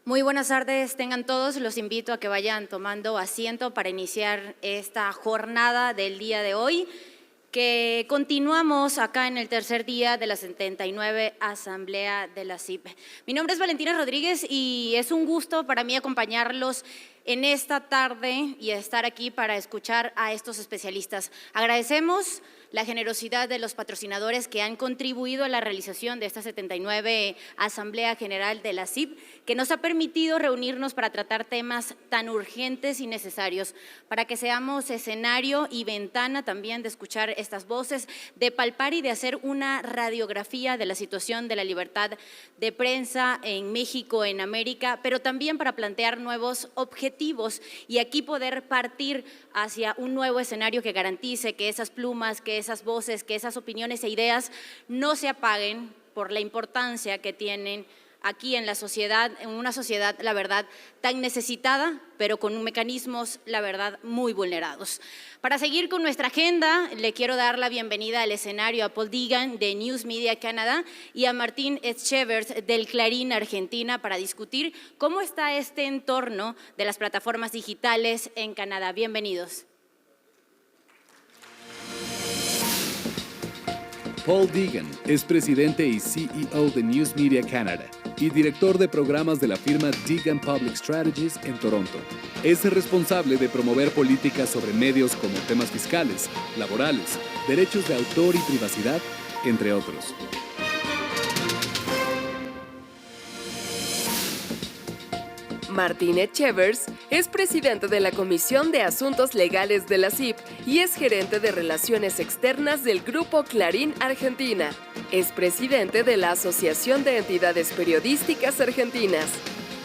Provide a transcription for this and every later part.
Muy buenas tardes, tengan todos. Los invito a que vayan tomando asiento para iniciar esta jornada del día de hoy, que continuamos acá en el tercer día de la 79 Asamblea de la CIP. Mi nombre es Valentina Rodríguez y es un gusto para mí acompañarlos en esta tarde y estar aquí para escuchar a estos especialistas. Agradecemos la generosidad de los patrocinadores que han contribuido a la realización de esta 79 Asamblea General de la CIP, que nos ha permitido reunirnos para tratar temas tan urgentes y necesarios, para que seamos escenario y ventana también de escuchar estas voces, de palpar y de hacer una radiografía de la situación de la libertad de prensa en México, en América, pero también para plantear nuevos objetivos y aquí poder partir hacia un nuevo escenario que garantice que esas plumas, que esas voces, que esas opiniones e ideas no se apaguen por la importancia que tienen aquí en la sociedad, en una sociedad, la verdad, tan necesitada, pero con mecanismos, la verdad, muy vulnerados. Para seguir con nuestra agenda, le quiero dar la bienvenida al escenario a Paul Deegan de News Media Canadá y a Martín Etchevers del Clarín Argentina para discutir cómo está este entorno de las plataformas digitales en Canadá. Bienvenidos. Paul Deegan es presidente y CEO de News Media Canada y director de programas de la firma Deegan Public Strategies en Toronto. Es responsable de promover políticas sobre medios como temas fiscales, laborales, derechos de autor y privacidad, entre otros. Martín Etchevers es presidente de la Comisión de Asuntos Legales de la CIP y es gerente de Relaciones Externas del Grupo Clarín Argentina. Es presidente de la Asociación de Entidades Periodísticas Argentinas.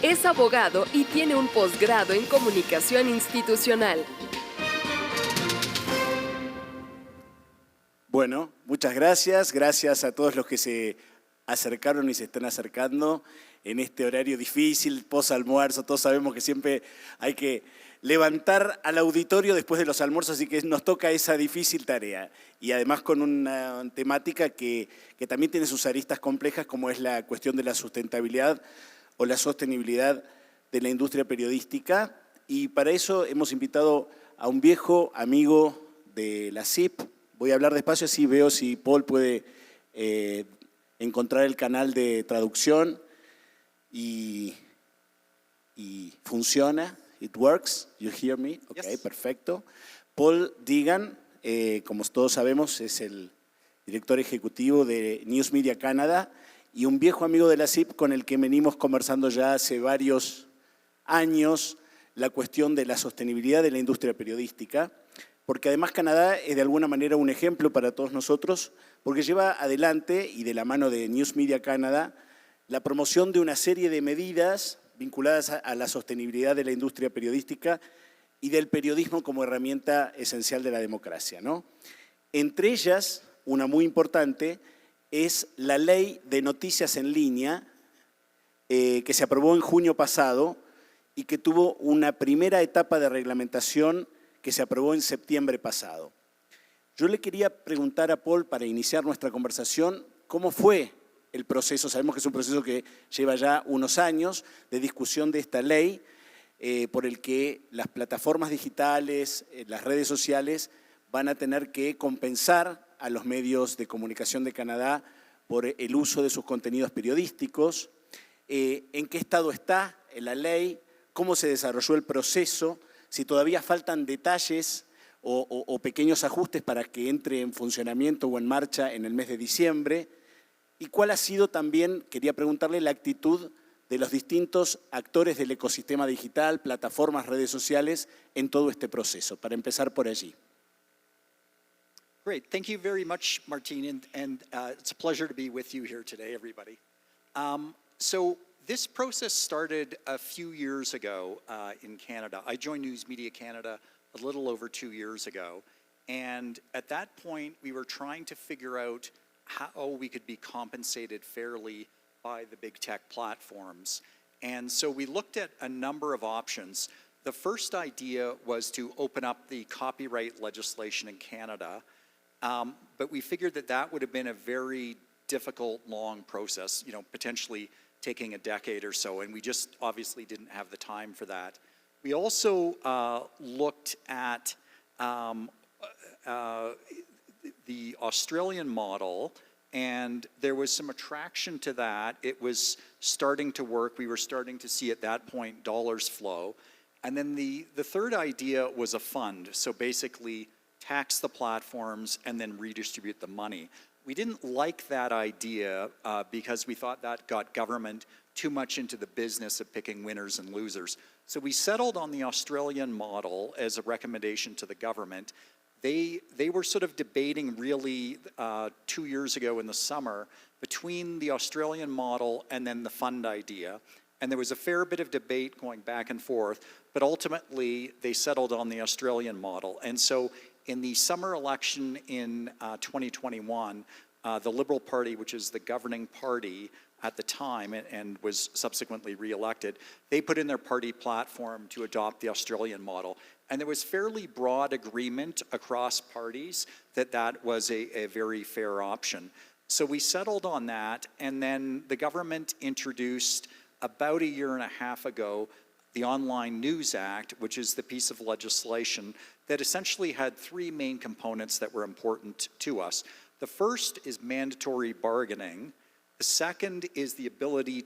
Es abogado y tiene un posgrado en Comunicación Institucional. Bueno, muchas gracias. Gracias a todos los que se acercaron y se están acercando en este horario difícil, post-almuerzo. Todos sabemos que siempre hay que levantar al auditorio después de los almuerzos, así que nos toca esa difícil tarea. Y además con una temática que también tiene sus aristas complejas, como es la cuestión de la sustentabilidad o la sostenibilidad de la industria periodística. Y para eso hemos invitado a un viejo amigo de la CIP. Voy a hablar despacio, así veo si Paul puede encontrar el canal de traducción. Y funciona, it works, you hear me, ok, yes. Perfecto. Paul Deegan, como todos sabemos, es el director ejecutivo de News Media Canada y un viejo amigo de la CIP con el que venimos conversando ya hace varios años la cuestión de la sostenibilidad de la industria periodística, porque además Canadá es de alguna manera un ejemplo para todos nosotros, porque lleva adelante y de la mano de News Media Canada la promoción de una serie de medidas vinculadas a la sostenibilidad de la industria periodística y del periodismo como herramienta esencial de la democracia, ¿no? Entre ellas, una muy importante, es la ley de noticias en línea que se aprobó en junio pasado y que tuvo una primera etapa de reglamentación que se aprobó en septiembre pasado. Yo le quería preguntar a Paul, para iniciar nuestra conversación, ¿cómo fue el proceso? Sabemos que es un proceso que lleva ya unos años de discusión de esta ley por el que las plataformas digitales, las redes sociales van a tener que compensar a los medios de comunicación de Canadá por el uso de sus contenidos periodísticos. ¿En qué estado está la ley? ¿Cómo se desarrolló el proceso? Si todavía faltan detalles o pequeños ajustes para que entre en funcionamiento o en marcha en el mes de diciembre. ¿Y cuál ha sido también, quería preguntarle, la actitud de los distintos actores del ecosistema digital, plataformas, redes sociales, en todo este proceso? Para empezar por allí. Great. Thank you very much, Martin, and it's a pleasure to be with you here today, everybody. So this process started a few years ago in Canada. I joined News Media Canada a little over 2 years ago, and at that point, we were trying to figure out how we could be compensated fairly by the big tech platforms. And so we looked at a number of options. The first idea was to open up the copyright legislation in Canada, but we figured that that would have been a very difficult, long process, potentially taking a decade or so, and we just obviously didn't have the time for that. We also looked at the Australian model, and there was some attraction to that. It was starting to work. We were starting to see at that point dollars flow. And then the third idea was a fund. So basically tax the platforms and then redistribute the money. We didn't like that idea because we thought that got government too much into the business of picking winners and losers. So we settled on the Australian model as a recommendation to the government. They were sort of debating really 2 years ago in the summer between the Australian model and then the fund idea. And there was a fair bit of debate going back and forth, but ultimately they settled on the Australian model. And so in the summer election in 2021, the Liberal Party, which is the governing party at the time and was subsequently re-elected, they put in their party platform to adopt the Australian model. And there was fairly broad agreement across parties that that was a very fair option. So we settled on that, and then the government introduced about a year and a half ago the Online News Act, which is the piece of legislation that essentially had three main components that were important to us. The first is mandatory bargaining. The second is the ability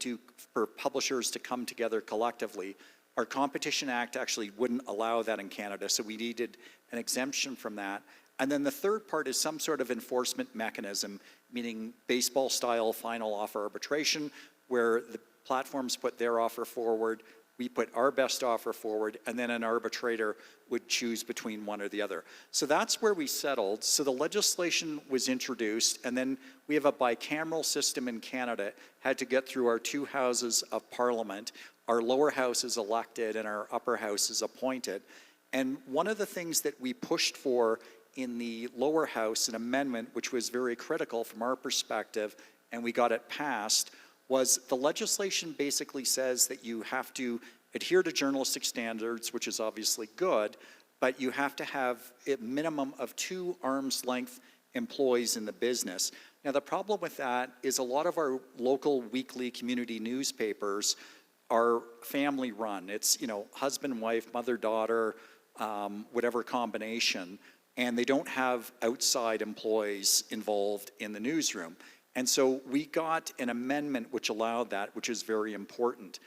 for publishers to come together collectively. Our Competition Act actually wouldn't allow that in Canada, so we needed an exemption from that. And then the third part is some sort of enforcement mechanism, meaning baseball-style final offer arbitration, where the platforms put their offer forward, we put our best offer forward, and then an arbitrator would choose between one or the other. So that's where we settled. So the legislation was introduced, and then we have a bicameral system in Canada, had to get through our two houses of parliament. Our lower house is elected and our upper house is appointed. And one of the things that we pushed for in the lower house, an amendment which was very critical from our perspective, and we got it passed, was the legislation basically says that you have to adhere to journalistic standards, which is obviously good, but you have to have a minimum of 2 arm's-length employees in the business. Now, the problem with that is a lot of our local weekly community newspapers are family-run. It's, husband, wife, mother, daughter, whatever combination, and they don't have outside employees involved in the newsroom. And so we got an amendment which allowed that, which is very important.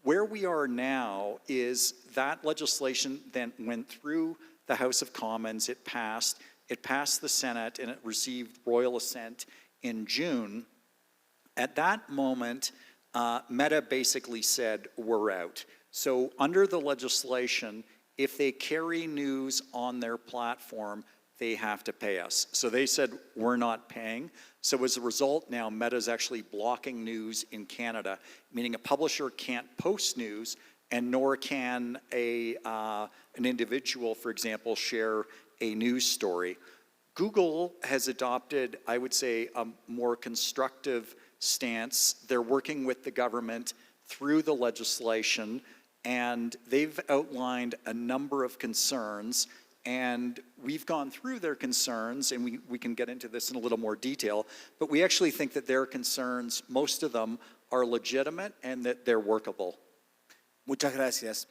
Where we are now is that legislation then went through the House of Commons, it passed the Senate, and it received royal assent in June. At that moment, Meta basically said, we're out. So under the legislation, if they carry news on their platform, they have to pay us. So they said, we're not paying. So as a result now, Meta's actually blocking news in Canada, meaning a publisher can't post news, and nor can an individual, for example, share a news story. Google has adopted, I would say, a more constructive stance. They're working with the government through the legislation, and they've outlined a number of concerns. And we've gone through their concerns, and we can get into this in a little more detail, but we actually think that their concerns, most of them, are legitimate and that they're workable. Muchas gracias.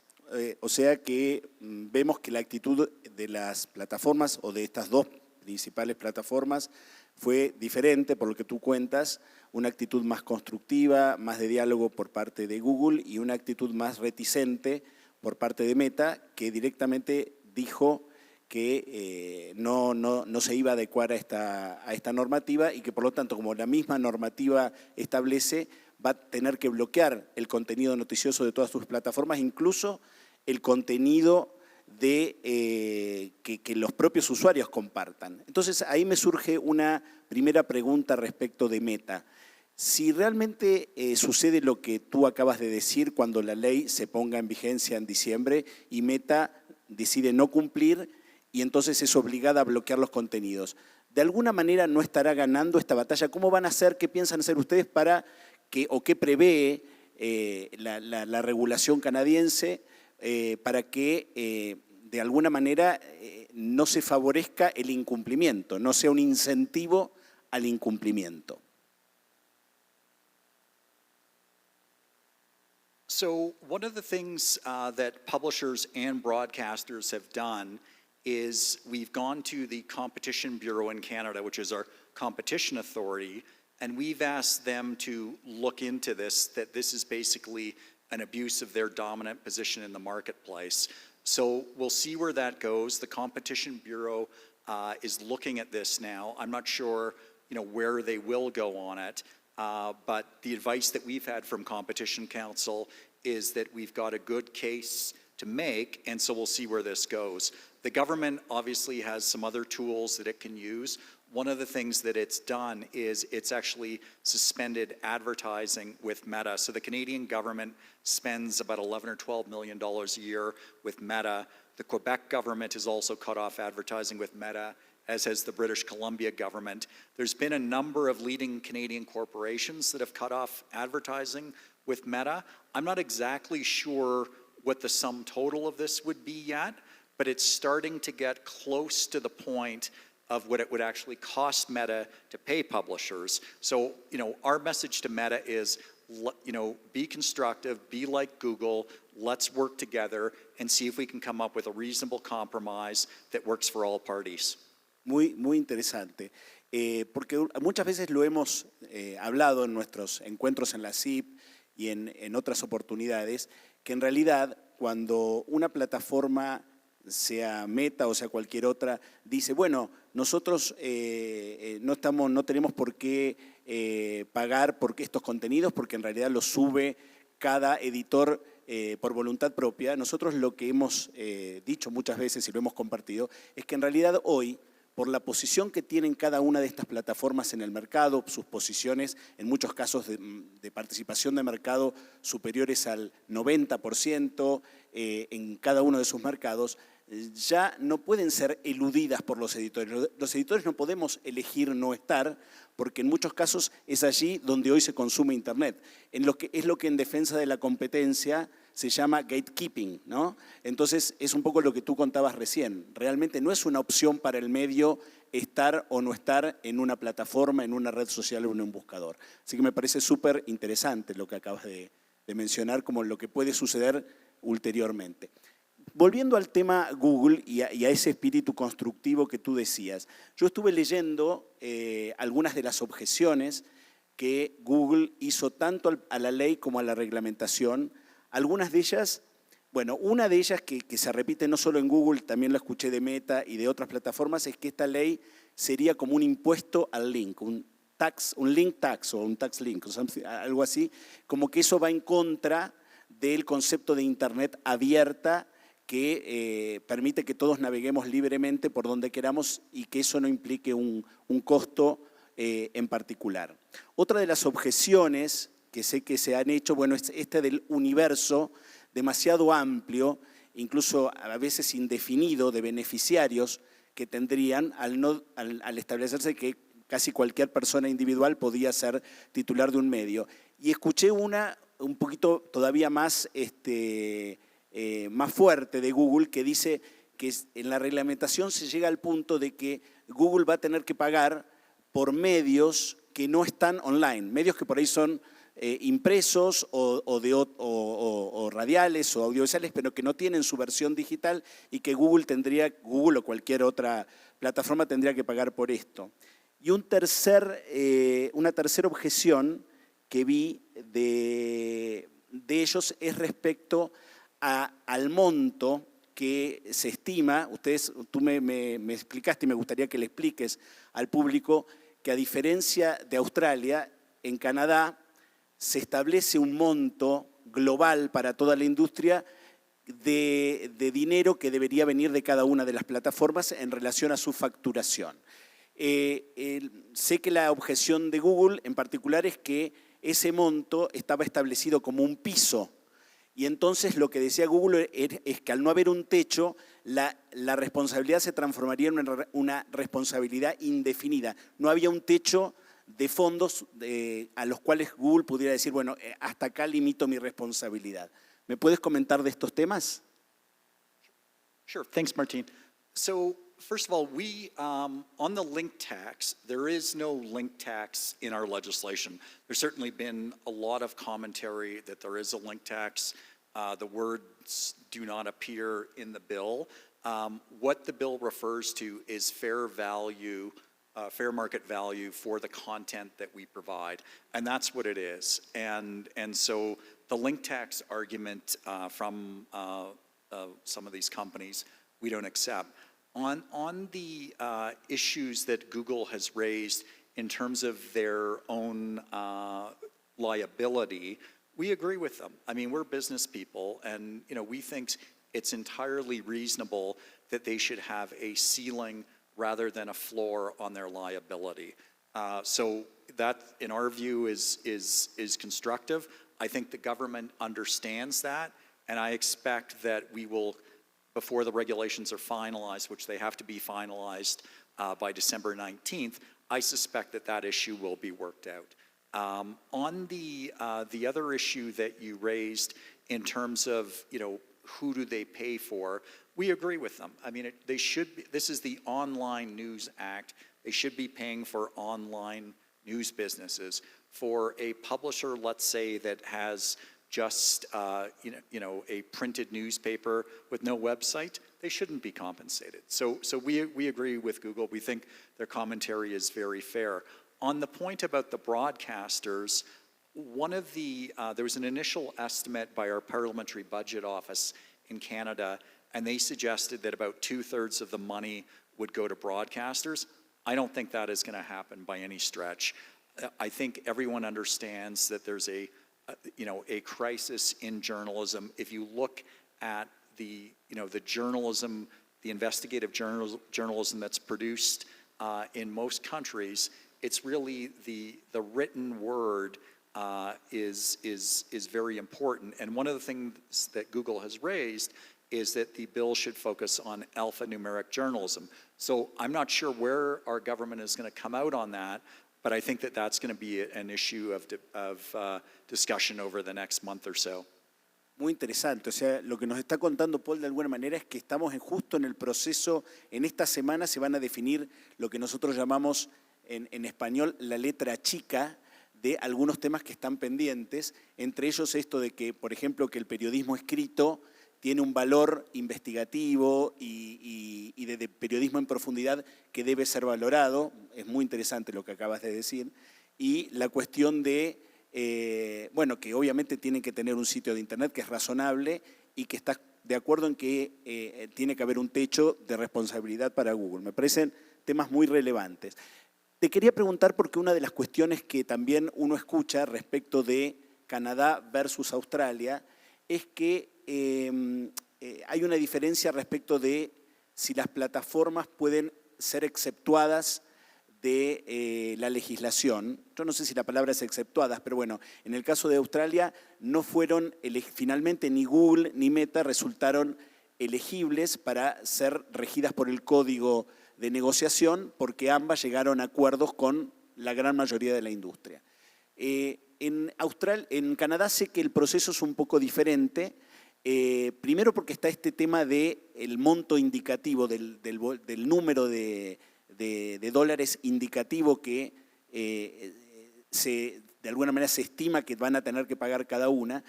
O sea que vemos que la actitud de las plataformas o de estas dos principales plataformas fue diferente por lo que tú cuentas, una actitud más constructiva, más de diálogo por parte de Google y una actitud más reticente por parte de Meta, que directamente dijo que no se iba a adecuar a esta normativa y que por lo tanto, como la misma normativa establece, va a tener que bloquear el contenido noticioso de todas sus plataformas, incluso el contenido de que los propios usuarios compartan. Entonces ahí me surge una primera pregunta respecto de Meta. Si realmente sucede lo que tú acabas de decir cuando la ley se ponga en vigencia en diciembre y Meta decide no cumplir y entonces es obligada a bloquear los contenidos, ¿de alguna manera no estará ganando esta batalla? ¿Cómo van a hacer, qué piensan hacer ustedes para que, o qué prevé la regulación canadiense para que de alguna manera no se favorezca el incumplimiento, no sea un incentivo al incumplimiento? So one of the things that publishers and broadcasters have done is we've gone to the Competition Bureau in Canada, which is our competition authority, and we've asked them to look into this, that this is basically an abuse of their dominant position in the marketplace. So we'll see where that goes. The Competition Bureau is looking at this now. I'm not sure, where they will go on it. But the advice that we've had from Competition Council is that we've got a good case to make, and so we'll see where this goes. The government obviously has some other tools that it can use. One of the things that it's done is it's actually suspended advertising with Meta. So the Canadian government spends about $11 or $12 million a year with Meta. The Quebec government has also cut off advertising with Meta, as has the British Columbia government. There's been a number of leading Canadian corporations that have cut off advertising with Meta. I'm not exactly sure what the sum total of this would be yet, but it's starting to get close to the point of what it would actually cost Meta to pay publishers. So, our message to Meta is, be constructive, be like Google, let's work together and see if we can come up with a reasonable compromise that works for all parties. Muy interesante, porque muchas veces lo hemos hablado en nuestros encuentros en la CIP y en otras oportunidades, que en realidad cuando una plataforma, sea Meta o sea cualquier otra, dice, bueno, nosotros no tenemos por qué pagar por estos contenidos, porque en realidad los sube cada editor por voluntad propia. Nosotros lo que hemos dicho muchas veces y lo hemos compartido es que en realidad hoy, por la posición que tienen cada una de estas plataformas en el mercado, sus posiciones, en muchos casos de participación de mercado superiores al 90% en cada uno de sus mercados, ya no pueden ser eludidas por los editores. Los editores no podemos elegir no estar, porque en muchos casos es allí donde hoy se consume Internet. Es lo que en defensa de la competencia se llama gatekeeping, ¿no? Entonces es un poco lo que tú contabas recién. Realmente no es una opción para el medio estar o no estar en una plataforma, en una red social o en un buscador. Así que me parece súper interesante lo que acabas de mencionar, como lo que puede suceder ulteriormente. Volviendo al tema Google y a ese espíritu constructivo que tú decías, yo estuve leyendo algunas de las objeciones que Google hizo tanto a la ley como a la reglamentación. Algunas de ellas, bueno, una de ellas que se repite no solo en Google, también lo escuché de Meta y de otras plataformas, es que esta ley sería como un impuesto al link, un link tax o un tax link, algo así, como que eso va en contra del concepto de Internet abierta que permite que todos naveguemos libremente por donde queramos y que eso no implique un costo en particular. Otra de las objeciones que sé que se han hecho, bueno, es esta del universo demasiado amplio, incluso a veces indefinido, de beneficiarios que tendrían al establecerse que casi cualquier persona individual podía ser titular de un medio. Y escuché una un poquito todavía más fuerte de Google, que dice que en la reglamentación se llega al punto de que Google va a tener que pagar por medios que no están online, medios que por ahí son impresos o radiales o audiovisuales, pero que no tienen su versión digital y que Google o cualquier otra plataforma tendría que pagar por esto. Y una tercera objeción que vi de ellos es respecto al monto que se estima. Tú me explicaste y me gustaría que le expliques al público que a diferencia de Australia, en Canadá se establece un monto global para toda la industria de dinero que debería venir de cada una de las plataformas en relación a su facturación. Sé que la objeción de Google en particular es que ese monto estaba establecido como un piso. Y entonces lo que decía Google es que al no haber un techo, la responsabilidad se transformaría en una responsabilidad indefinida. No había un techo de fondos a los cuales Google pudiera decir, bueno, hasta acá limito mi responsabilidad. ¿Me puedes comentar de estos temas? Sure, thanks, Martín. So first of all, we, on the link tax, there is no link tax in our legislation. There's certainly been a lot of commentary that there is a link tax. The words do not appear in the bill. What the bill refers to is fair value, fair market value for the content that we provide, and that's what it is. And so the link tax argument from some of these companies, we don't accept. On the issues that Google has raised in terms of their own liability, we agree with them. I mean, we're business people, and we think it's entirely reasonable that they should have a ceiling rather than a floor on their liability. So that, in our view, is constructive. I think the government understands that, and I expect that we will, before the regulations are finalized, which they have to be finalized by December 19th, I suspect that that issue will be worked out. On the other issue that you raised in terms of, who do they pay for, we agree with them. I mean, they should be, this is the Online News Act. They should be paying for online news businesses. For a publisher, let's say, that has just a printed newspaper with no website, they shouldn't be compensated. So we agree with Google. We think their commentary is very fair. On the point about the broadcasters, one of the there was an initial estimate by our Parliamentary Budget Office in Canada, and they suggested that about 2/3 of the money would go to broadcasters. I don't think that is going to happen by any stretch. I think everyone understands that there's a crisis in journalism. If you look at the journalism, the investigative journalism that's produced in most countries, it's really the written word is very important. And one of the things that Google has raised is that the bill should focus on alphanumeric journalism. So I'm not sure where our government is going to come out on that, but I think that that's going to be an issue of discussion over the next month or so. Muy interesante, o sea, lo que nos está contando Paul de alguna manera es que estamos justo en el proceso, en esta semana se van a definir lo que nosotros llamamos en español la letra chica de algunos temas que están pendientes, entre ellos esto de que, por ejemplo, que el periodismo escrito tiene un valor investigativo y de periodismo en profundidad que debe ser valorado, es muy interesante lo que acabas de decir, y la cuestión de, que obviamente tienen que tener un sitio de internet que es razonable y que está de acuerdo en que tiene que haber un techo de responsabilidad para Google. Me parecen temas muy relevantes. Te quería preguntar porque una de las cuestiones que también uno escucha respecto de Canadá versus Australia es que hay una diferencia respecto de si las plataformas pueden ser exceptuadas de la legislación. Yo no sé si la palabra es exceptuadas, pero bueno, en el caso de Australia no fueron, finalmente ni Google ni Meta resultaron elegibles para ser regidas por el código de negociación porque ambas llegaron a acuerdos con la gran mayoría de la industria. En Canadá sé que el proceso es un poco diferente, primero porque está este tema del monto indicativo, del número de dólares indicativo que de alguna manera se estima que van a tener que pagar cada una,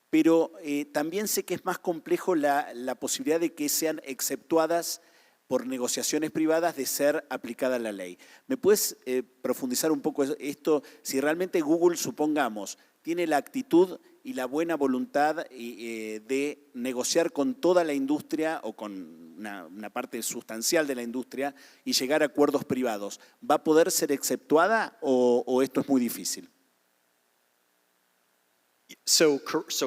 pero también sé que es más complejo la posibilidad de que sean exceptuadas por negociaciones privadas de ser aplicada la ley. ¿Me puedes profundizar un poco esto? Si realmente Google, supongamos, tiene la actitud y la buena voluntad de negociar con toda la industria o con una parte sustancial de la industria y llegar a acuerdos privados, ¿va a poder ser exceptuada o esto es muy difícil? So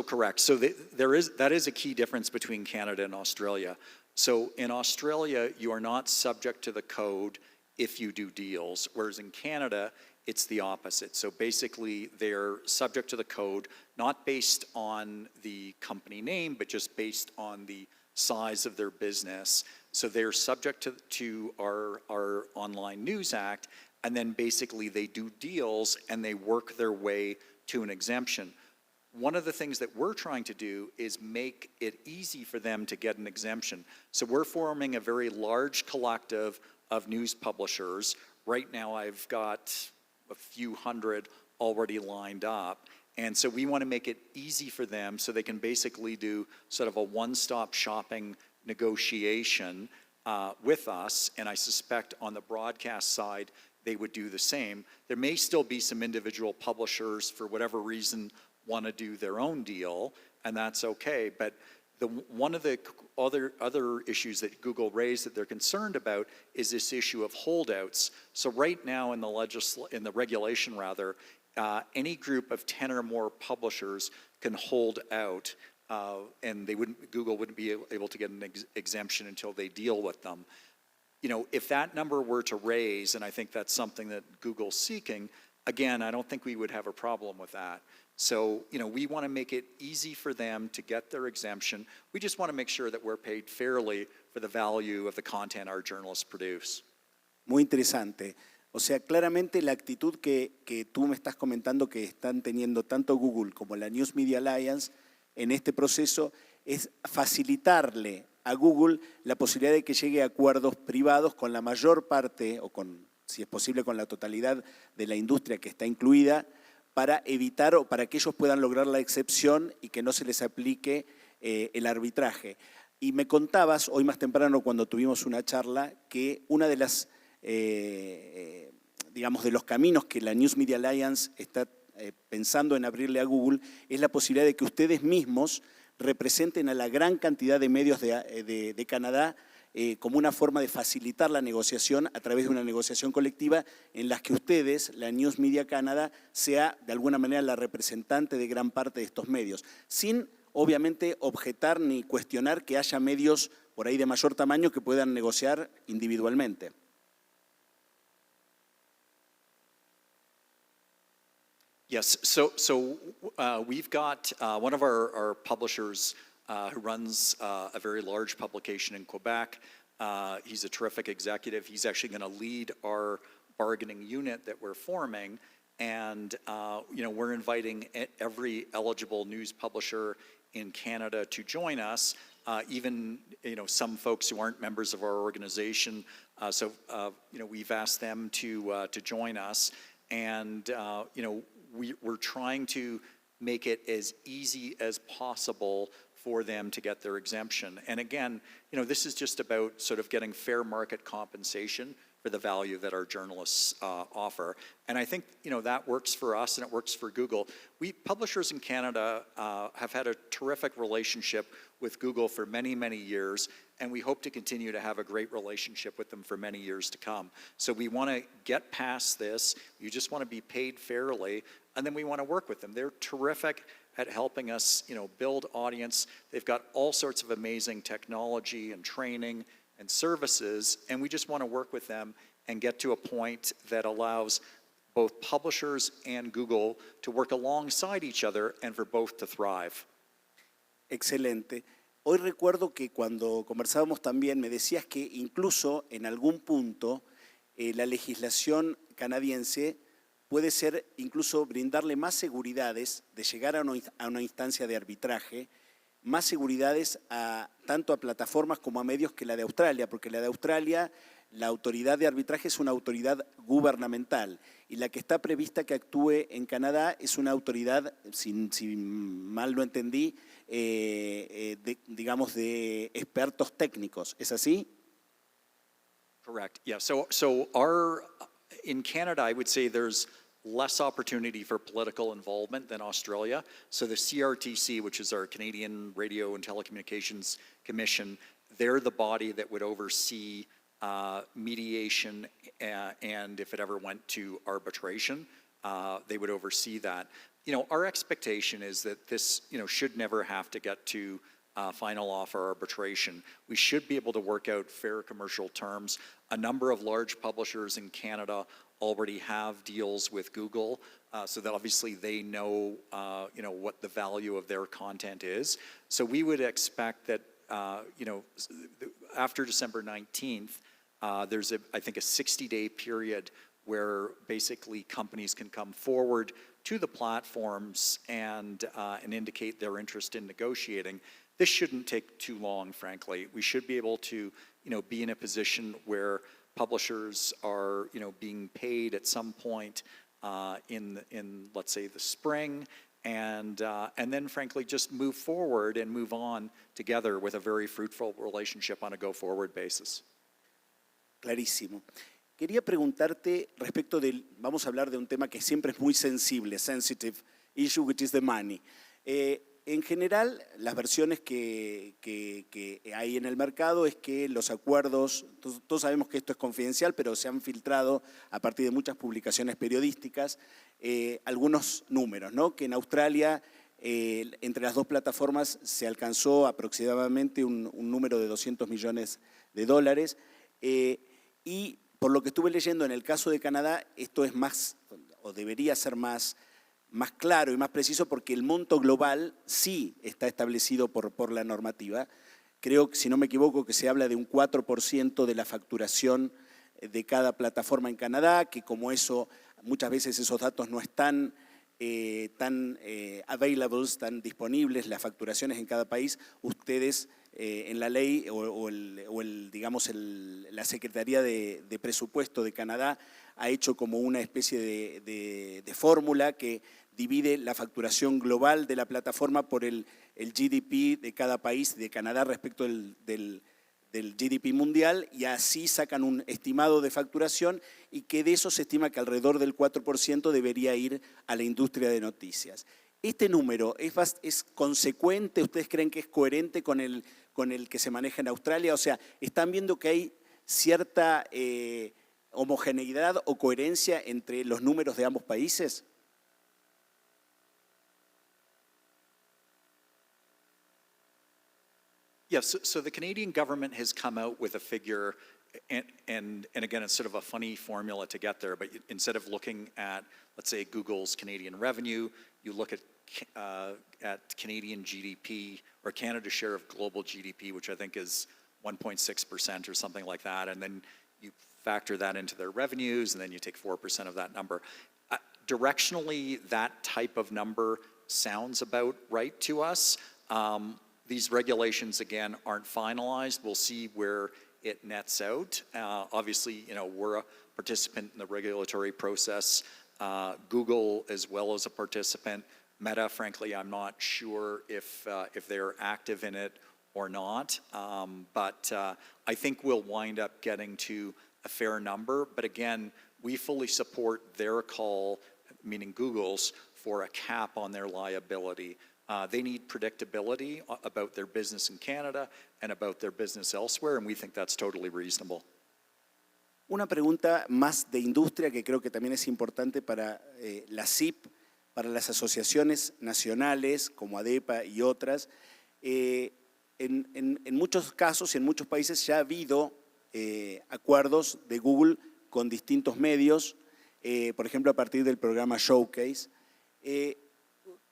correct. So that is a key difference between Canada and Australia. So in Australia, you are not subject to the code if you do deals, whereas in Canada, it's the opposite. So basically, they're subject to the code, not based on the company name, but just based on the size of their business. So they're subject to our Online News Act, and then basically they do deals and they work their way to an exemption. one of the things that we're trying to do is make it easy for them to get an exemption. So we're forming a very large collective of news publishers. Right now I've got a few hundred already lined up. And so we want to make it easy for them so they can basically do sort of a one-stop shopping negotiation with us. And I suspect on the broadcast side, they would do the same. There may still be some individual publishers, for whatever reason, want to do their own deal, and that's okay. But one of the other issues that Google raised that they're concerned about is this issue of holdouts. So right now in the regulation, any group of 10 or more publishers can hold out, and Google wouldn't be able to get an exemption until they deal with them. If that number were to raise, and I think that's something that Google's seeking, again, I don't think we would have a problem with that. So, we want to make it easy for them to get their exemption. We just want to make sure that we're paid fairly for the value of the content our journalists produce. Muy interesante. O sea, claramente la actitud que tú me estás comentando que están teniendo tanto Google como la News Media Alliance en este proceso es facilitarle a Google la posibilidad de que llegue a acuerdos privados con la mayor parte, o si es posible, con la totalidad de la industria que está incluida, para evitar o para que ellos puedan lograr la excepción y que no se les aplique el arbitraje. Y me contabas hoy más temprano cuando tuvimos una charla que una de las, digamos, de los caminos que la News Media Alliance está pensando en abrirle a Google es la posibilidad de que ustedes mismos representen a la gran cantidad de medios de Canadá como una forma de facilitar la negociación a través de una negociación colectiva en la que ustedes, la News Media Canada, sea de alguna manera la representante de gran parte de estos medios, sin obviamente objetar ni cuestionar que haya medios por ahí de mayor tamaño que puedan negociar individualmente. Yes, so we've got one of our publishers who runs a very large publication in Quebec. He's a terrific executive. He's actually going to lead our bargaining unit that we're forming. And we're inviting every eligible news publisher in Canada to join us, even some folks who aren't members of our organization. So we've asked them to join us. And we're trying to make it as easy as possible for them to get their exemption. And again, this is just about sort of getting fair market compensation for the value that our journalists offer. And I think, that works for us and it works for Google. We publishers in Canada have had a terrific relationship with Google for many, many years, and we hope to continue to have a great relationship with them for many years to come. So we want to get past this. You just want to be paid fairly, and then we want to work with them. They're terrific at helping us, build audience. They've got all sorts of amazing technology and training and services, and we just want to work with them and get to a point that allows both publishers and Google to work alongside each other and for both to thrive. Excelente. Hoy recuerdo que cuando conversábamos también me decías que incluso en algún punto la legislación canadiense puede ser incluso brindarle más seguridades de llegar a una instancia de arbitraje, más seguridades tanto a plataformas como a medios que la de Australia, porque la de Australia, la autoridad de arbitraje es una autoridad gubernamental y la que está prevista que actúe en Canadá es una autoridad, si mal no entendí, digamos de expertos técnicos. ¿Es así? Correct. Yeah. So in Canada, I would say there's less opportunity for political involvement than Australia. So the CRTC, which is our Canadian Radio and Telecommunications Commission, they're the body that would oversee mediation, and if it ever went to arbitration, they would oversee that. Our expectation is that this, should never have to get to final offer arbitration. We should be able to work out fair commercial terms. A number of large publishers in Canada already have deals with Google, so that obviously they know, what the value of their content is. So we would expect that, after December 19th, there's I think a 60-day period where basically companies can come forward to the platforms and indicate their interest in negotiating. This shouldn't take too long, frankly. We should be able to, be in a position where publishers are, being paid at some point in let's say the spring, and then frankly just move forward and move on together with a very fruitful relationship on a go-forward basis. Clarísimo. Quería preguntarte respecto del, vamos a hablar de un tema que siempre es muy sensible, sensitive issue, which is the money. En general, las versiones que hay en el mercado es que los acuerdos, todos sabemos que esto es confidencial, pero se han filtrado a partir de muchas publicaciones periodísticas algunos números, ¿no? Que en Australia, entre las dos plataformas, se alcanzó aproximadamente un número de $200 millones. Y por lo que estuve leyendo, en el caso de Canadá, esto es más, o debería ser más claro y más preciso, porque el monto global sí está establecido por la normativa. Creo, si no me equivoco, que se habla de un 4% de la facturación de cada plataforma en Canadá, que como eso, muchas veces esos datos no están tan availables, tan disponibles, las facturaciones en cada país, ustedes en la ley la Secretaría de Presupuesto de Canadá ha hecho como una especie de fórmula que divide la facturación global de la plataforma por el GDP de cada país de Canadá respecto del GDP mundial, y así sacan un estimado de facturación, y que de eso se estima que alrededor del 4% debería ir a la industria de noticias. ¿Este número es consecuente? ¿Ustedes creen que es coherente con el que se maneja en Australia? O sea, ¿están viendo que hay cierta homogeneidad o coherencia entre los números de ambos países? Yes, so the Canadian government has come out with a figure, and again, it's sort of a funny formula to get there, but instead of looking at, let's say, Google's Canadian revenue, you look at Canadian GDP, or Canada's share of global GDP, which I think is 1.6% or something like that, and then you factor that into their revenues, and then you take 4% of that number. Directionally, that type of number sounds about right to us. These regulations, again, aren't finalized. We'll see where it nets out. Obviously, we're a participant in the regulatory process. Google, as well as a participant. Meta, frankly, I'm not sure if they're active in it or not. But I think we'll wind up getting to a fair number. But again, we fully support their call, meaning Google's, for a cap on their liability. They need predictability about their business in Canada and about their business elsewhere, and we think that's totally reasonable. Una pregunta más de industria que creo que también es importante para la CIP, para las asociaciones nacionales como ADEPA y otras. En muchos casos y en muchos países ya ha habido acuerdos de Google con distintos medios, por ejemplo a partir del programa Showcase.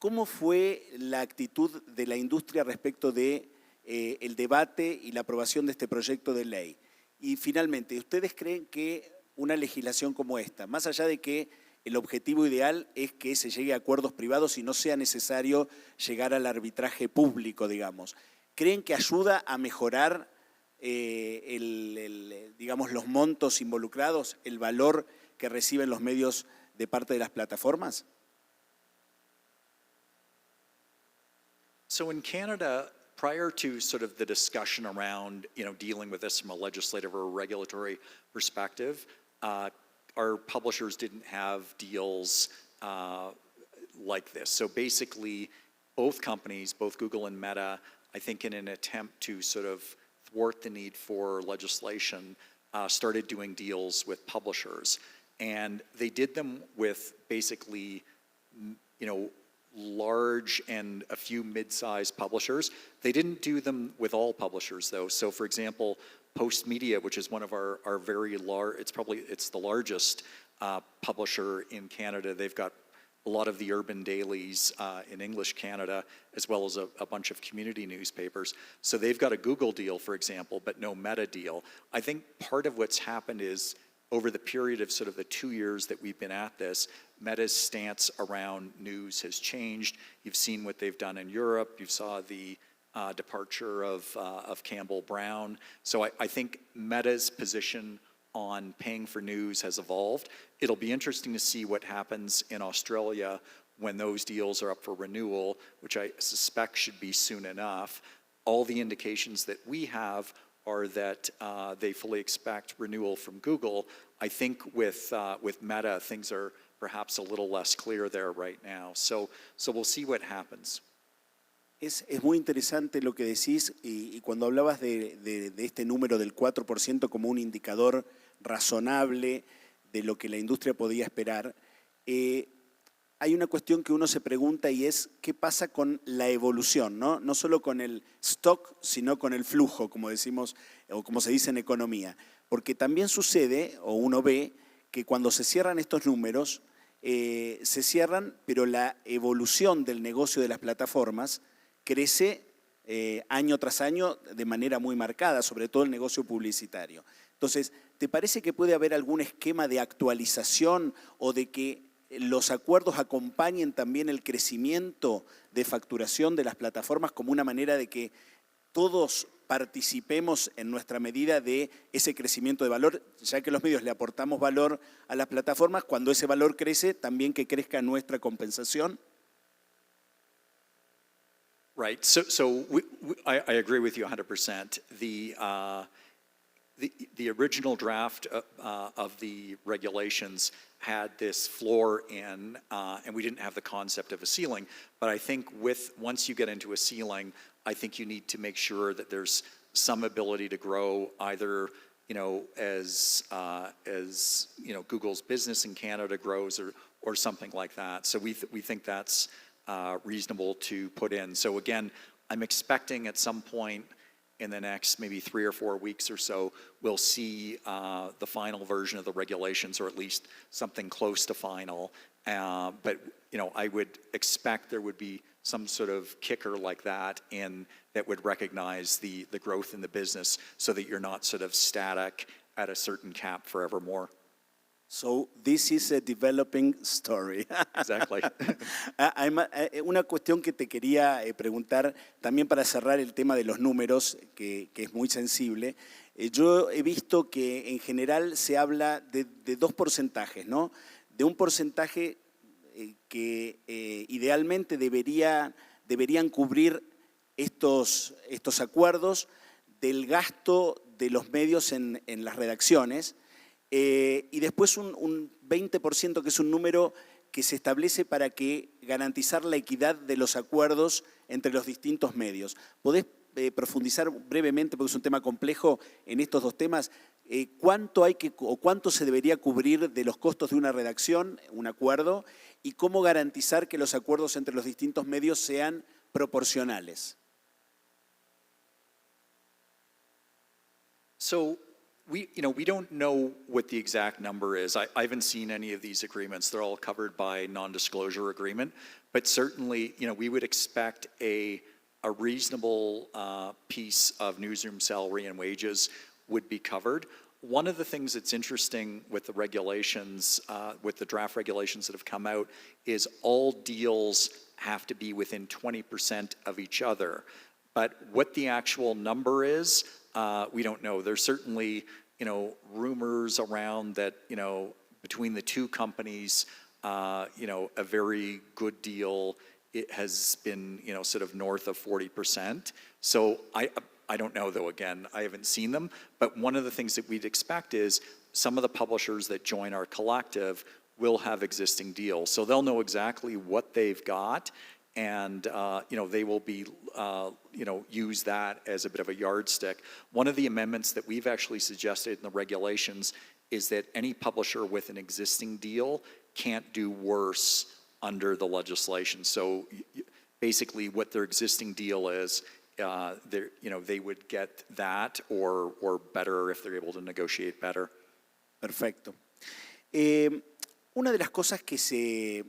¿Cómo fue la actitud de la industria respecto de el debate y la aprobación de este proyecto de ley? Y finalmente, ¿ustedes creen que una legislación como esta, más allá de que el objetivo ideal es que se llegue a acuerdos privados y no sea necesario llegar al arbitraje público, digamos, creen que ayuda a mejorar digamos, los montos involucrados, el valor que reciben los medios de parte de las plataformas? So in Canada, prior to sort of the discussion around, dealing with this from a legislative or regulatory perspective, our publishers didn't have deals like this. So basically, both companies, both Google and Meta, I think in an attempt to sort of thwart the need for legislation, started doing deals with publishers. And they did them with basically, large and a few mid-sized publishers. They didn't do them with all publishers, though. So, for example, Post Media, which is one of our very large, it's the largest publisher in Canada. They've got a lot of the urban dailies in English Canada, as well as a bunch of community newspapers. So they've got a Google deal, for example, but no Meta deal. I think part of what's happened is over the period of sort of the 2 years that we've been at this, Meta's stance around news has changed. You've seen what they've done in Europe. You saw the departure of Campbell Brown. So I think Meta's position on paying for news has evolved. It'll be interesting to see what happens in Australia when those deals are up for renewal, which I suspect should be soon enough. All the indications that we have are that they fully expect renewal from Google. I think with Meta, things are perhaps a little less clear there right now. So we'll see what happens. Es muy interesante lo que decís y cuando hablabas de este número del 4% como un indicador razonable de lo que la industria podía esperar, hay una cuestión que uno se pregunta y es qué pasa con la evolución, ¿no? No solo con el stock, sino con el flujo, como decimos o como se dice en economía. Porque también sucede, o uno ve, que cuando se cierran estos números, se cierran, pero la evolución del negocio de las plataformas crece año tras año de manera muy marcada, sobre todo el negocio publicitario. Entonces, ¿te parece que puede haber algún esquema de actualización o de que los acuerdos acompañen también el crecimiento de facturación de las plataformas como una manera de que todos participemos en nuestra medida de ese crecimiento de valor, ya que los medios le aportamos valor a las plataformas, cuando ese valor crece, también que crezca nuestra compensación? Right. So I agree with you 100%. The original draft of the regulations had this floor in, and we didn't have the concept of a ceiling. But I think once you get into a ceiling, I think you need to make sure that there's some ability to grow either, as Google's business in Canada grows or something like that. So we think that's reasonable to put in. So again, I'm expecting at some point in the next maybe 3 or 4 weeks or so, we'll see the final version of the regulations, or at least something close to final. But I would expect there would be some sort of kicker like that that would recognize the growth in the business, so that you're not sort of static at a certain cap forevermore. So this is a developing story. Exactly. Una cuestión que te quería preguntar, también para cerrar el tema de los números, que es muy sensible. Yo he visto que en general se habla de 2 porcentajes, ¿no? De un porcentaje que idealmente deberían cubrir estos acuerdos del gasto de los medios en las redacciones, y después un 20% que es un número que se establece para garantizar la equidad de los acuerdos entre los distintos medios. ¿Podés profundizar brevemente, porque es un tema complejo, en estos 2 temas? ¿Cuánto se debería cubrir de los costos de una redacción, un acuerdo, y cómo garantizar que los acuerdos entre los distintos medios sean proporcionales? So we don't know what the exact number is. I haven't seen any of these agreements. They're all covered by non-disclosure agreement. But certainly, we would expect a reasonable piece of newsroom salary and wages would be covered. One of the things that's interesting with the regulations, with the draft regulations that have come out, is all deals have to be within 20% of each other. But what the actual number is, we don't know. There's certainly, rumors around that, between the 2 companies, a very good deal, it has been, sort of north of 40%. So I don't know, though. Again, I haven't seen them. But one of the things that we'd expect is some of the publishers that join our collective will have existing deals. So they'll know exactly what they've got, and they will be, use that as a bit of a yardstick. One of the amendments that we've actually suggested in the regulations is that any publisher with an existing deal can't do worse under the legislation. So basically, what their existing deal is, they would get that or better if they're able to negotiate better. Perfecto. Una de las cosas que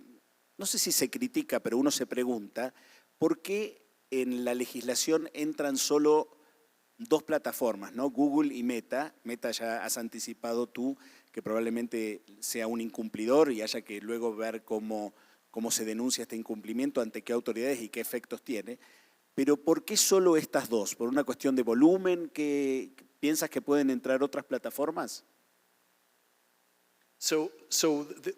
no sé si se critica, pero uno se pregunta, ¿por qué en la legislación entran solo 2 plataformas, ¿no? Google y Meta? Meta ya has anticipado tú que que probablemente sea un incumplidor y haya que luego ver cómo se denuncia este incumplimiento, ante qué autoridades y qué efectos tiene. Pero ¿por qué solo estas dos? ¿Por una cuestión de volumen? ¿Que piensas que pueden entrar otras plataformas?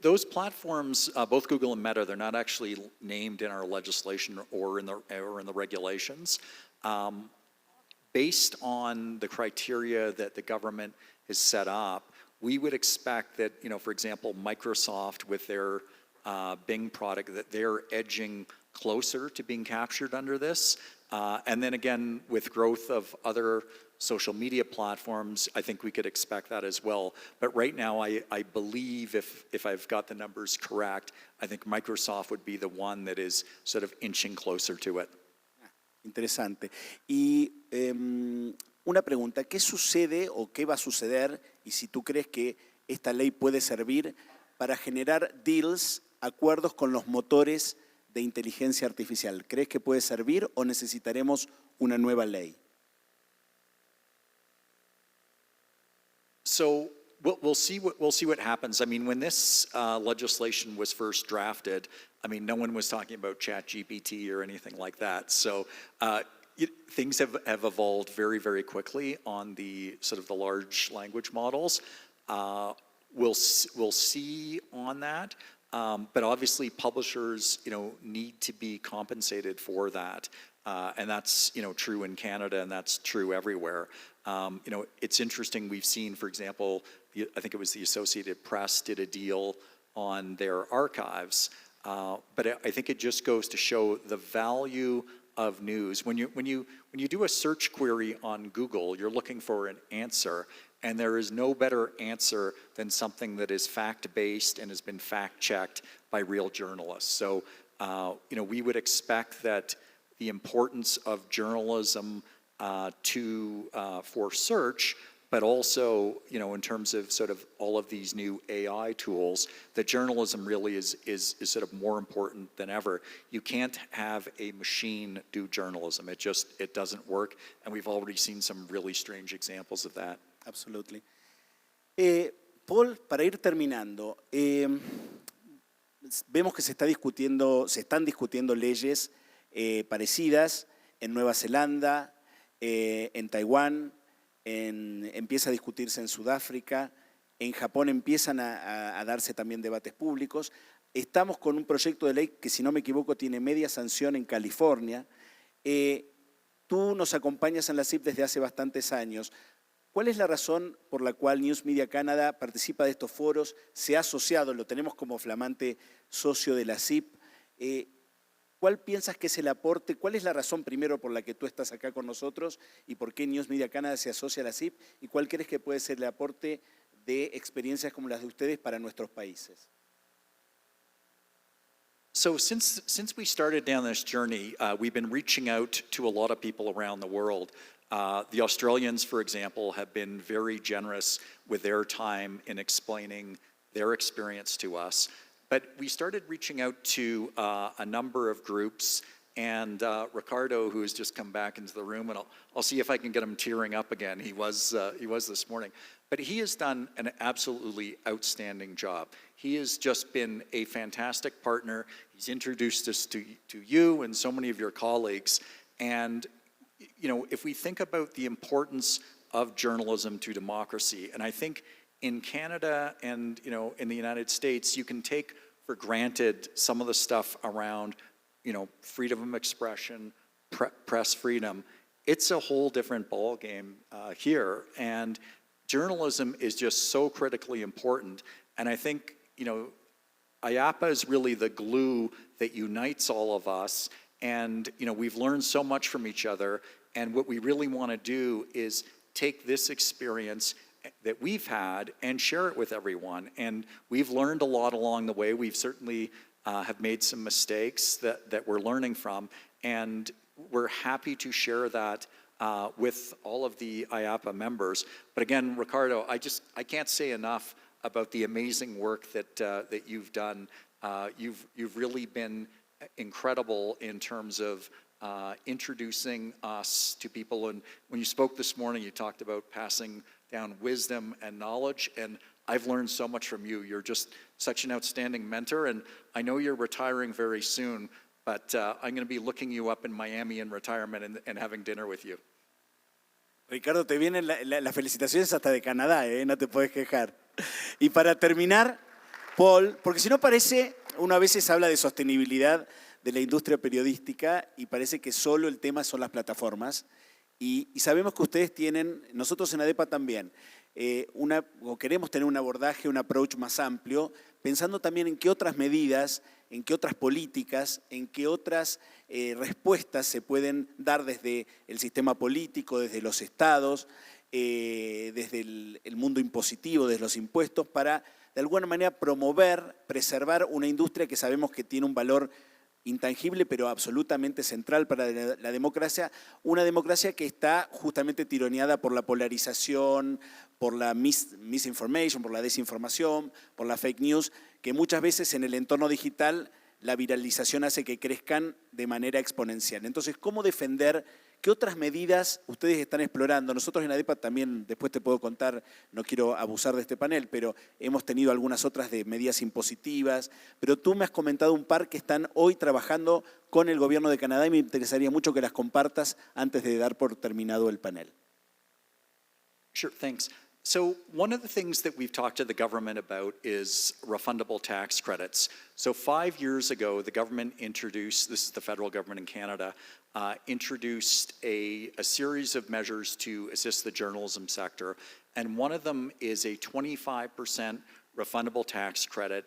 Those platforms, both Google and Meta, they're not actually named in our legislation or in the regulations. Based on the criteria that the government has set up, we would expect that, for example, Microsoft with their Bing product, that they're edging closer to being captured under this. And then again, with growth of other social media platforms, I think we could expect that as well. But right now, I believe, if I've got the numbers correct, I think Microsoft would be the one that is sort of inching closer to it. Interesante. Y una pregunta, ¿qué sucede o qué va a suceder, y si tú crees que esta ley puede servir para generar deals, acuerdos con los motores de inteligencia artificial? ¿Crees que puede servir o necesitaremos una nueva ley? So we'll see what happens. I mean, when this legislation was first drafted, I mean, no one was talking about ChatGPT or anything like that. So things have evolved very, very quickly on the sort of the large language models. We'll see on that. But obviously, publishers, need to be compensated for that, and that's, true in Canada, and that's true everywhere. It's interesting. We've seen, for example, I think it was the Associated Press did a deal on their archives, but I think it just goes to show the value of news. When you do a search query on Google, you're looking for an answer. And there is no better answer than something that is fact-based and has been fact-checked by real journalists. So, we would expect that the importance of journalism for search, but also, in terms of sort of all of these new AI tools, that journalism really is sort of more important than ever. You can't have a machine do journalism. It doesn't work, and we've already seen some really strange examples of that. Absolutely. Paul, para ir terminando, vemos que se están discutiendo leyes parecidas en Nueva Zelanda, en Taiwán, empieza a discutirse en Sudáfrica, en Japón empiezan a darse también debates públicos. Estamos con un proyecto de ley que, si no me equivoco, tiene media sanción en California. Tú nos acompañas en la CIP desde hace bastantes años. ¿Cuál es la razón por la cual News Media Canada participa de estos foros, se ha asociado, lo tenemos como flamante socio de la CIP? ¿Cuál piensas que es el aporte? ¿Cuál es la razón primero por la que tú estás acá con nosotros y por qué News Media Canada se asocia a la CIP? ¿Y cuál crees que puede ser el aporte de experiencias como las de ustedes para nuestros países? So since we started down this journey, we've been reaching out to a lot of people around the world. The Australians, for example, have been very generous with their time in explaining their experience to us. But we started reaching out to a number of groups, and Ricardo, who has just come back into the room, and I'll see if I can get him tearing up again. He was this morning. But he has done an absolutely outstanding job. He has just been a fantastic partner. He's introduced us to you and so many of your colleagues. And if we think about the importance of journalism to democracy, and I think in Canada and in the United States, you can take for granted some of the stuff around freedom of expression, press freedom. It's a whole different ballgame here, and journalism is just so critically important. And I think IAPA is really the glue that unites all of us. And we've learned so much from each other, and what we really want to do is take this experience that we've had and share it with everyone. And we've learned a lot along the way. We've certainly have made some mistakes that we're learning from, and we're happy to share that with all of the IAPA members. But again, Ricardo, I can't say enough about the amazing work that you've done. You've really been incredible in terms of introducing us to people. And when you spoke this morning, you talked about passing down wisdom and knowledge. And I've learned so much from you. You're just such an outstanding mentor, and I know you're retiring very soon, but I'm going to be looking you up in Miami in retirement and having dinner with you. Ricardo, te vienen las felicitaciones hasta de Canadá, no te puedes quejar. Y para terminar, Paul, porque si no parece, uno a veces habla de sostenibilidad de la industria periodística y parece que solo el tema son las plataformas. Y sabemos que ustedes tienen, nosotros en ADEPA también, o queremos tener un abordaje, un approach más amplio, pensando también en qué otras medidas, en qué otras políticas, en qué otras respuestas se pueden dar desde el sistema político, desde los estados, desde el mundo impositivo, desde los impuestos, para de alguna manera promover, preservar una industria que sabemos que tiene un valor intangible pero absolutamente central para la democracia, una democracia que está justamente tironeada por la polarización, por la misinformation, por la desinformación, por la fake news, que muchas veces en el entorno digital la viralización hace que crezcan de manera exponencial. Entonces, ¿cómo defender? ¿Qué otras medidas ustedes están explorando? Nosotros en ADEPA también, después te puedo contar, no quiero abusar de este panel, pero hemos tenido algunas otras de medidas impositivas, pero tú me has comentado un par que están hoy trabajando con el gobierno de Canadá y me interesaría mucho que las compartas antes de dar por terminado el panel. Sure, thanks. So one of the things that we've talked to the government about is refundable tax credits. So 5 years ago, the government introduced, this is the federal government in Canada, introduced a series of measures to assist the journalism sector. And one of them is a 25% refundable tax credit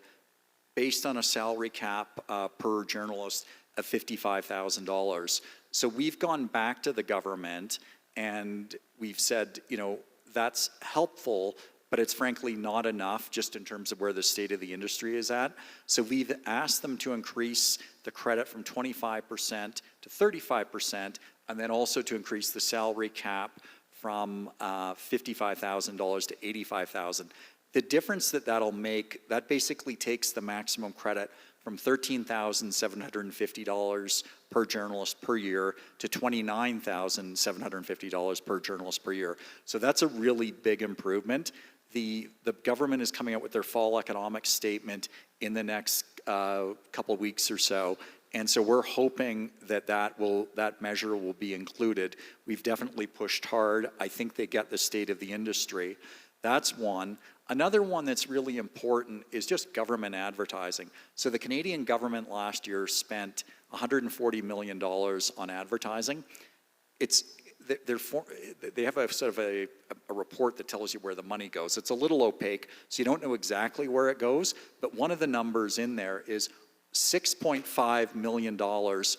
based on a salary cap per journalist of $55,000. So we've gone back to the government and we've said, you know, that's helpful, but it's frankly not enough just in terms of where the state of the industry is at. So we've asked them to increase the credit from 25% to 35%, and then also to increase the salary cap from $55,000 to $85,000. The difference that'll make, that basically takes the maximum credit from $13,750 per journalist per year to $29,750 per journalist per year. So that's a really big improvement. The government is coming out with their fall economic statement in the next couple weeks or so. And so we're hoping that measure will be included. We've definitely pushed hard. I think they get the state of the industry. That's one. Another one that's really important is just government advertising. So the Canadian government last year spent $140 million on advertising. They have a sort of a report that tells you where the money goes. It's a little opaque, so you don't know exactly where it goes, but one of the numbers in there is $6.5 million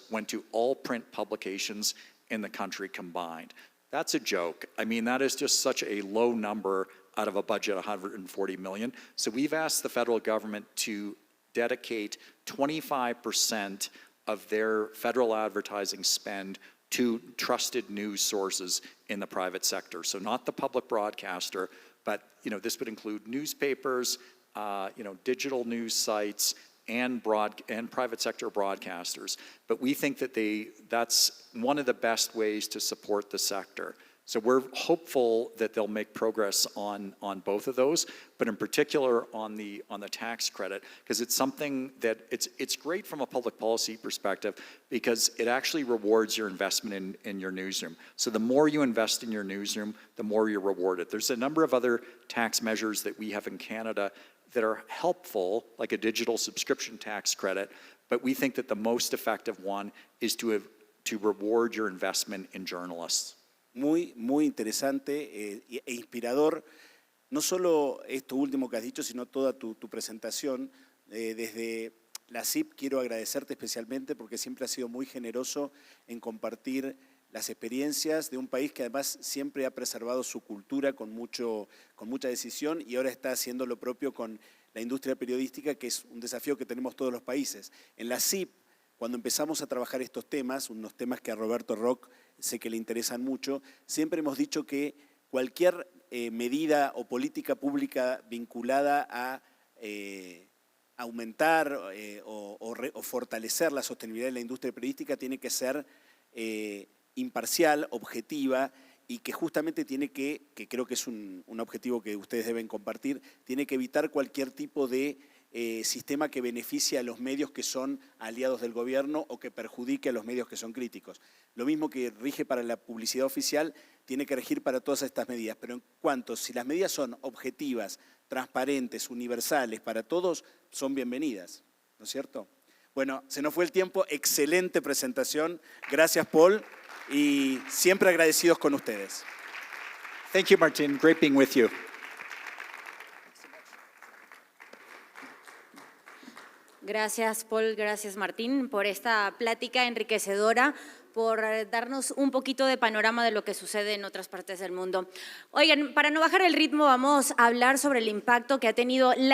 went to all print publications in the country combined. That's a joke. I mean, that is just such a low number out of a budget of $140 million. So we've asked the federal government to dedicate 25% of their federal advertising spend to trusted news sources in the private sector. So not the public broadcaster, but this would include newspapers, digital news sites, and private sector broadcasters. But we think that that's one of the best ways to support the sector. So we're hopeful that they'll make progress on both of those, but in particular on the tax credit, because it's something that it's great from a public policy perspective because it actually rewards your investment in your newsroom. So the more you invest in your newsroom, the more you're rewarded. There's a number of other tax measures that we have in Canada that are helpful, like a digital subscription tax credit, but we think that the most effective one is to reward your investment in journalists. Muy, muy interesante e inspirador, no solo esto último que has dicho, sino toda tu presentación. Desde la CIP quiero agradecerte especialmente porque siempre has sido muy generoso en compartir las experiencias de un país que además siempre ha preservado su cultura con mucha decisión y ahora está haciendo lo propio con la industria periodística, que es un desafío que tenemos todos los países. En la CIP, cuando empezamos a trabajar estos temas, unos temas que a Roberto Rock sé que le interesan mucho, siempre hemos dicho que cualquier medida o política pública vinculada a aumentar o fortalecer la sostenibilidad de la industria periodística tiene que ser imparcial, objetiva y que justamente tiene que creo que es un objetivo que ustedes deben compartir, tiene que evitar cualquier tipo de sistema que beneficie a los medios que son aliados del gobierno o que perjudique a los medios que son críticos. Lo mismo que rige para la publicidad oficial, tiene que regir para todas estas medidas, pero en cuanto, si las medidas son objetivas, transparentes, universales, para todos, son bienvenidas, ¿no es cierto? Bueno, se nos fue el tiempo, excelente presentación, gracias Paul, y siempre agradecidos con ustedes. Thank you, Martin. Great being with you. Gracias, Paul, gracias, Martín, por esta plática enriquecedora, por darnos un poquito de panorama de lo que sucede en otras partes del mundo. Oigan, para no bajar el ritmo, vamos a hablar sobre el impacto que ha tenido la